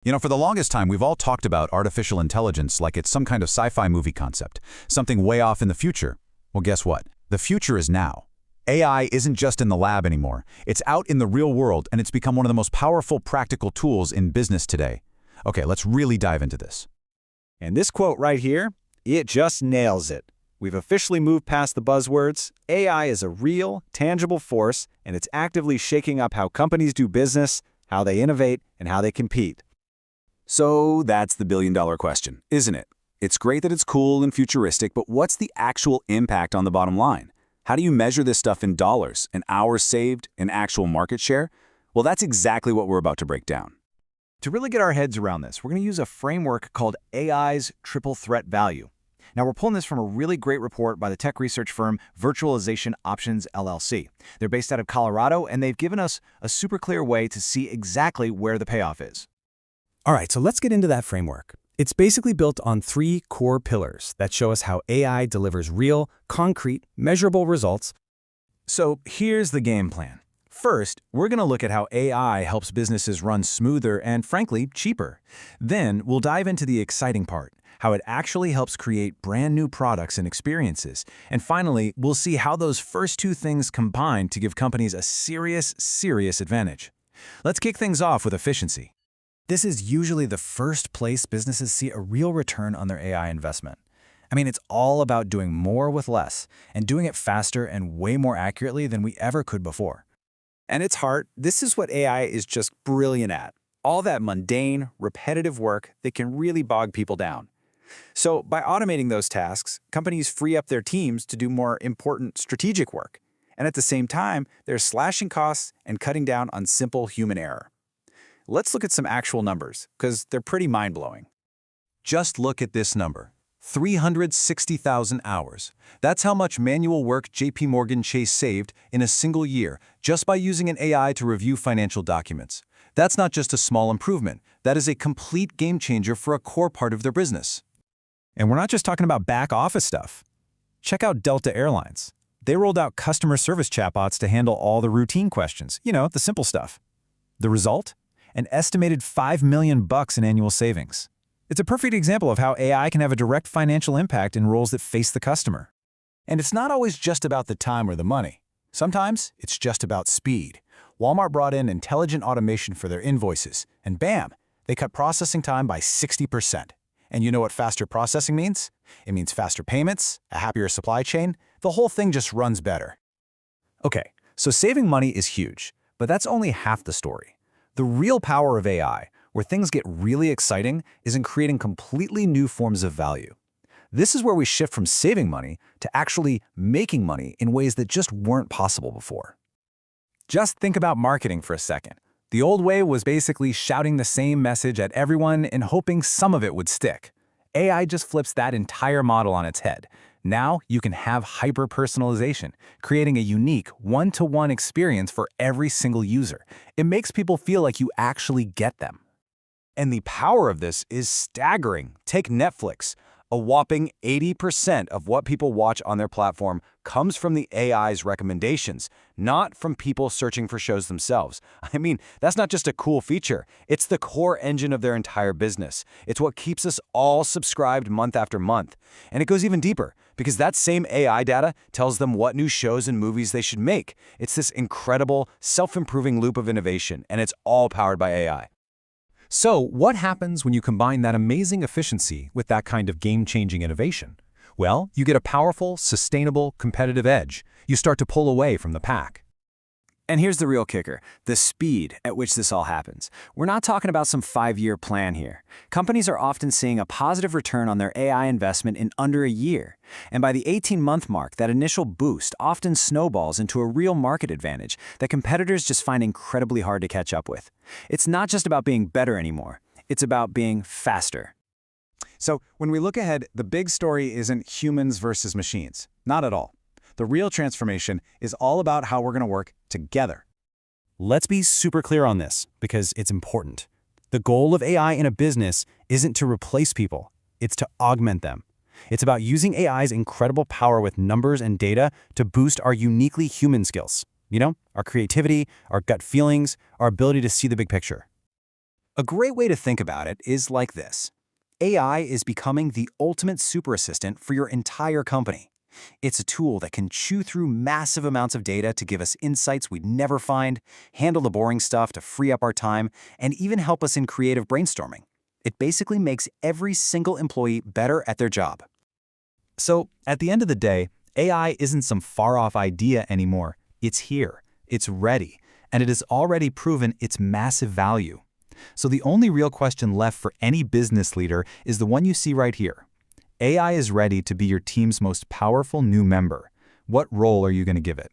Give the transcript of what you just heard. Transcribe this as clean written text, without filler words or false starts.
For the longest time, we've all talked about artificial intelligence like it's some kind of sci-fi movie concept, something way off in the future. Well, guess what? The future is now. AI isn't just in the lab anymore. It's out in the real world, and it's become one of the most powerful practical tools in business today. Okay, let's really dive into this. And this quote right here, it just nails it. We've officially moved past the buzzwords. AI is a real, tangible force, and it's actively shaking up how companies do business, how they innovate, and how they compete. So that's the billion-dollar question, isn't it? It's great that it's cool and futuristic, but what's the actual impact on the bottom line? How do you measure this stuff in dollars, in hours saved, in actual market share? Well, that's exactly what we're about to break down. To really get our heads around this, we're going to use a framework called AI's triple threat value. Now, we're pulling this from a really great report by the tech research firm Virtualization Options LLC. They're based out of Colorado, and they've given us a super clear way to see exactly where the payoff is. All right, so let's get into that framework. It's basically built on 3 core pillars that show us how AI delivers real, concrete, measurable results. So here's the game plan. First, we're going to look at how AI helps businesses run smoother and, frankly, cheaper. Then, we'll dive into the exciting part, how it actually helps create brand new products and experiences. And finally, we'll see how those first 2 things combine to give companies a serious advantage. Let's kick things off with efficiency. This is usually the first place businesses see a real return on their AI investment. I mean, it's all about doing more with less and doing it faster and way more accurately than we ever could before. And its heart, this is what AI is just brilliant at. All that mundane, repetitive work that can really bog people down. So by automating those tasks, companies free up their teams to do more important strategic work. And at the same time, they're slashing costs and cutting down on simple human error. Let's look at some actual numbers, because they're pretty mind-blowing. Just look at this number. 360,000 hours. That's how much manual work JP Chase saved in a single year just by using an AI to review financial documents. That's not just a small improvement. That is a complete game changer for a core part of their business. And we're not just talking about back office stuff. Check out Delta Airlines. They rolled out customer service chatbots to handle all the routine questions, the simple stuff. The result? An estimated $5 million in annual savings. It's a perfect example of how AI can have a direct financial impact in roles that face the customer. And it's not always just about the time or the money. Sometimes it's just about speed. Walmart brought in intelligent automation for their invoices, and bam, they cut processing time by 60%. And you know what faster processing means? It means faster payments, a happier supply chain. The whole thing just runs better. Okay, so saving money is huge, but that's only half the story. The real power of AI, where things get really exciting, is in creating completely new forms of value. This is where we shift from saving money to actually making money in ways that just weren't possible before. Just think about marketing for a second. The old way was basically shouting the same message at everyone and hoping some of it would stick. AI just flips that entire model on its head. Now you can have hyper-personalization, creating a unique one-to-one experience for every single user. It makes people feel like you actually get them. And the power of this is staggering. Take Netflix. A whopping 80% of what people watch on their platform comes from the AI's recommendations, not from people searching for shows themselves. I mean, that's not just a cool feature. It's the core engine of their entire business. It's what keeps us all subscribed month after month. And it goes even deeper, because that same AI data tells them what new shows and movies they should make. It's this incredible, self-improving loop of innovation, and it's all powered by AI. So what happens when you combine that amazing efficiency with that kind of game-changing innovation? Well, you get a powerful, sustainable, competitive edge. You start to pull away from the pack. And here's the real kicker, the speed at which this all happens. We're not talking about some 5-year plan here. Companies are often seeing a positive return on their AI investment in under a year. And by the 18-month mark, that initial boost often snowballs into a real market advantage that competitors just find incredibly hard to catch up with. It's not just about being better anymore. It's about being faster. So when we look ahead, the big story isn't humans versus machines. Not at all. The real transformation is all about how we're going to work together. Let's be super clear on this, because it's important. The goal of AI in a business isn't to replace people, it's to augment them. It's about using AI's incredible power with numbers and data to boost our uniquely human skills. Our creativity, our gut feelings, our ability to see the big picture. A great way to think about it is like this. AI is becoming the ultimate super assistant for your entire company. It's a tool that can chew through massive amounts of data to give us insights we'd never find, handle the boring stuff to free up our time, and even help us in creative brainstorming. It basically makes every single employee better at their job. So, at the end of the day, AI isn't some far-off idea anymore. It's here, it's ready, and it has already proven its massive value. So the only real question left for any business leader is the one you see right here. AI is ready to be your team's most powerful new member. What role are you going to give it?